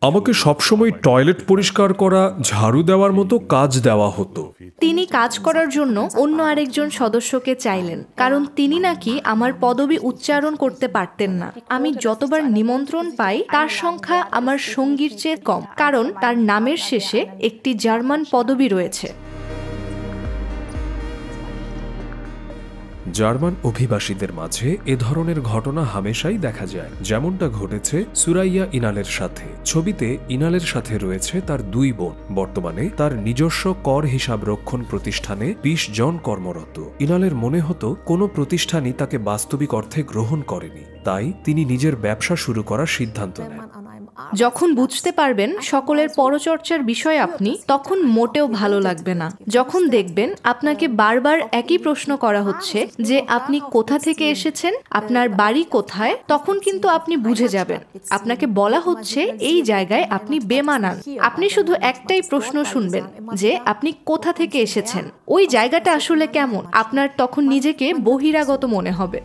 আমাকে সবসময় টয়লেট পরিষ্কার করা, ঝাড়ু দেওয়ার মতো কাজ দেওয়া হতো। তিনি কাজ করার জন্য অন্য আরেকজন সদস্যকে চাইলেন, কারণ তিনি নাকি আমার পদবি উচ্চারণ করতে পারতেন না। আমি যতবার নিমন্ত্রণ পাই তার সংখ্যা আমার সঙ্গীর চেয়ে কম, কারণ তার নামের শেষে একটি জার্মান পদবি রয়েছে। জার্মান অভিবাসীদের মাঝে এ ধরনের ঘটনা হামেশাই দেখা যায়, যেমনটা ঘটেছে সুরাইয়া ইনালের সাথে। ছবিতে ইনালের সাথে রয়েছে তার দুই বোন। বর্তমানে তার নিজস্ব কর হিসাব রক্ষণ প্রতিষ্ঠানে 20 জন কর্মরত। ইনালের মনে হতো কোনো প্রতিষ্ঠানই তাকে বাস্তবিক অর্থে গ্রহণ করেনি, তাই তিনি নিজের ব্যবসা শুরু করার সিদ্ধান্ত নেন। যখন বুঝতে পারবেন সকলের পরচর্চার বিষয় আপনি, তখন মোটেও ভালো লাগবে না। যখন দেখবেন আপনাকে বারবার একই প্রশ্ন করা হচ্ছে যে আপনি কোথা থেকে এসেছেন, আপনার বাড়ি কোথায়, তখন কিন্তু আপনি বুঝে যাবেন আপনাকে বলা হচ্ছে এই জায়গায় আপনি বেমানান। আপনি শুধু একটাই প্রশ্ন শুনবেন যে আপনি কোথা থেকে এসেছেন, ওই জায়গাটা আসলে কেমন। আপনার তখন নিজেকে বহিরাগত মনে হবে।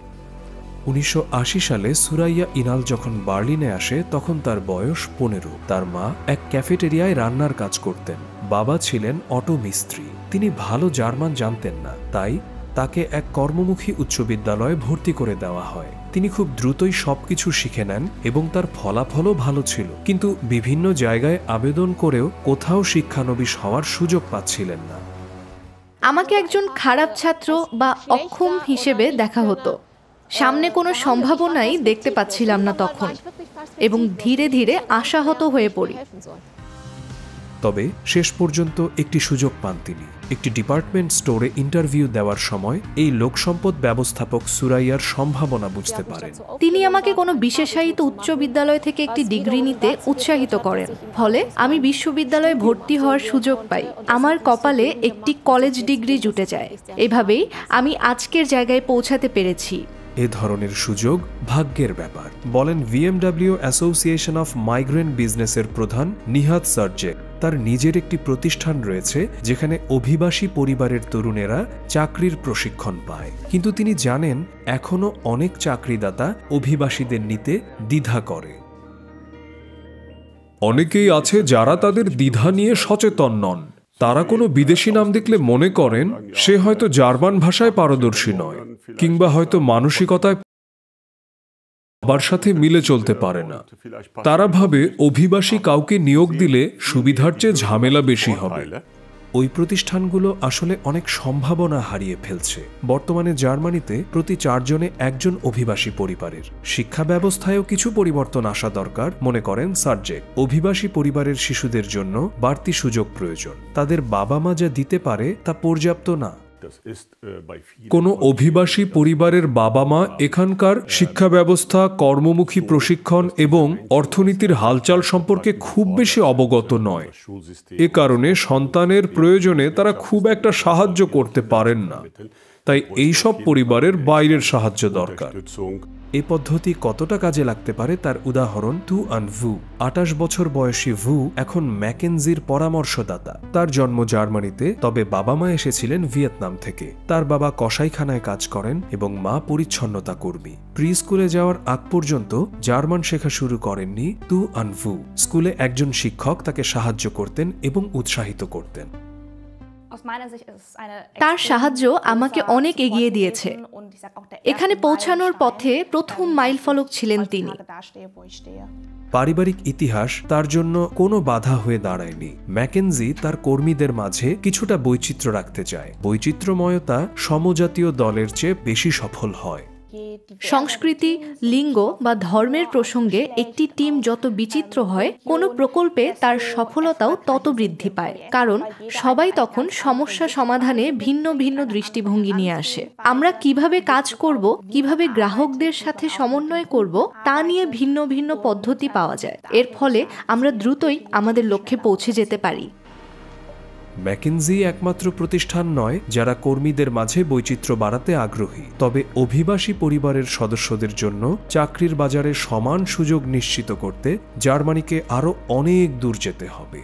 1980 সালে সুরাইয়া ইনাল যখন বার্লিনে আসে তখন তার বয়স 15। তার মা এক ক্যাফেটেরিয়ায় রান্নার কাজ করতেন। বাবা ছিলেন অটো মিস্ত্রি। তিনি ভালো জার্মান জানতেন না, তাই তাকে এক কর্মমুখী উচ্চ বিদ্যালয়ে ভর্তি করে দেওয়া হয়। তিনি খুব দ্রুতই সবকিছু শিখে নেন এবং তার ফলাফলও ভালো ছিল, কিন্তু বিভিন্ন জায়গায় আবেদন করেও কোথাও শিক্ষানবিশ হওয়ার সুযোগ পাচ্ছিলেন না। আমাকে একজন খারাপ ছাত্র বা অক্ষম হিসেবে দেখা হতো। সামনে কোনো সম্ভাবনাই দেখতে পাচ্ছিলাম না তখন, এবং ধীরে ধীরে আশাহত হয়ে পড়ি। তবে শেষ পর্যন্ত একটি সুযোগ পান তিনি। একটি ডিপার্টমেন্ট স্টোরে ইন্টারভিউ দেওয়ার সময় এই লোকসম্পদ ব্যবস্থাপক সুরাইয়ার সম্ভাবনা বুঝতে পারেন। তিনি আমাকে কোনো বিশেষায়িত উচ্চ বিদ্যালয় থেকে একটি ডিগ্রি নিতে উৎসাহিত করেন, ফলে আমি বিশ্ববিদ্যালয়ে ভর্তি হওয়ার সুযোগ পাই। আমার কপালে একটি কলেজ ডিগ্রি জুটে যায়। এভাবেই আমি আজকের জায়গায় পৌঁছাতে পেরেছি। এ ধরনের সুযোগ ভাগ্যের ব্যাপার, বলেন VMW অ্যাসোসিয়েশন অফ মাইগ্রেন্ট বিজনেসের প্রধান নিহাত সার্জেক। তার নিজের একটি প্রতিষ্ঠান রয়েছে যেখানে অভিবাসী পরিবারের তরুণেরা চাকরির প্রশিক্ষণ পায়, কিন্তু তিনি জানেন এখনো অনেক চাকরিদাতা অভিবাসীদের নিতে দ্বিধা করে। অনেকেই আছে যারা তাদের দ্বিধা নিয়ে সচেতন নন। তারা কোনো বিদেশি নাম দেখলে মনে করেন সে হয়তো জার্মান ভাষায় পারদর্শী নয়, কিংবা হয়তো মানসিকতায় সবার সাথে মিলে চলতে পারে না। তারা ভাবে অভিবাসী কাউকে নিয়োগ দিলে সুবিধার চেয়ে ঝামেলা বেশি হবে। ওই প্রতিষ্ঠানগুলো আসলে অনেক সম্ভাবনা হারিয়ে ফেলছে। বর্তমানে জার্মানিতে প্রতি 4 জনে একজন অভিবাসী পরিবারের। শিক্ষা ব্যবস্থায়ও কিছু পরিবর্তন আসা দরকার, মনে করেন সার্জেক। অভিবাসী পরিবারের শিশুদের জন্য বাড়তি সুযোগ প্রয়োজন। তাদের বাবা মা যা দিতে পারে তা পর্যাপ্ত না। কোনো অভিবাসী পরিবারের বাবা মা এখানকার শিক্ষা ব্যবস্থা, কর্মমুখী প্রশিক্ষণ এবং অর্থনীতির হালচাল সম্পর্কে খুব বেশি অবগত নয়। এ কারণে সন্তানের প্রয়োজনে তারা খুব একটা সাহায্য করতে পারেন না। তাই এইসব পরিবারের বাইরের সাহায্য দরকার। এই পদ্ধতি কতটা কাজে লাগতে পারে তার উদাহরণ টু আন ভু। 28 বছর বয়সী ভু এখন ম্যাকেনজির পরামর্শদাতা। তার জন্ম জার্মানিতে, তবে বাবা মা এসেছিলেন ভিয়েতনাম থেকে। তার বাবা কসাইখানায় কাজ করেন এবং মা পরিচ্ছন্নতা কর্মী। প্রি স্কুলে যাওয়ার আগ পর্যন্ত জার্মান শেখা শুরু করেননি টু আন ভু। স্কুলে একজন শিক্ষক তাকে সাহায্য করতেন এবং উৎসাহিত করতেন। তার সাহায্য আমাকে অনেক এগিয়ে দিয়েছে। এখানে পৌঁছানোর পথে প্রথম মাইলফলক ছিলেন তিনি। পারিবারিক ইতিহাস তার জন্য কোনো বাধা হয়ে দাঁড়ায়নি। ম্যাকেনজি তার কর্মীদের মাঝে কিছুটা বৈচিত্র্য রাখতে চায়। বৈচিত্র্যময়তা সমজাতীয় দলের চেয়ে বেশি সফল হয়। সংস্কৃতি, লিঙ্গ বা ধর্মের প্রসঙ্গে একটি টিম যত বিচিত্র হয়, কোনো প্রকল্পে তার সফলতাও তত বৃদ্ধি পায়, কারণ সবাই তখন সমস্যা সমাধানে ভিন্ন ভিন্ন দৃষ্টিভঙ্গি নিয়ে আসে। আমরা কিভাবে কাজ করব, কিভাবে গ্রাহকদের সাথে সমন্বয় করব, তা নিয়ে ভিন্ন ভিন্ন পদ্ধতি পাওয়া যায়। এর ফলে আমরা দ্রুতই আমাদের লক্ষ্যে পৌঁছে যেতে পারি। ম্যাকেনজি একমাত্র প্রতিষ্ঠান নয় যারা কর্মীদের মাঝে বৈচিত্র্য বাড়াতে আগ্রহী, তবে অভিবাসী পরিবারের সদস্যদের জন্য চাকরির বাজারে সমান সুযোগ নিশ্চিত করতে জার্মানিকে আরও অনেক দূর যেতে হবে।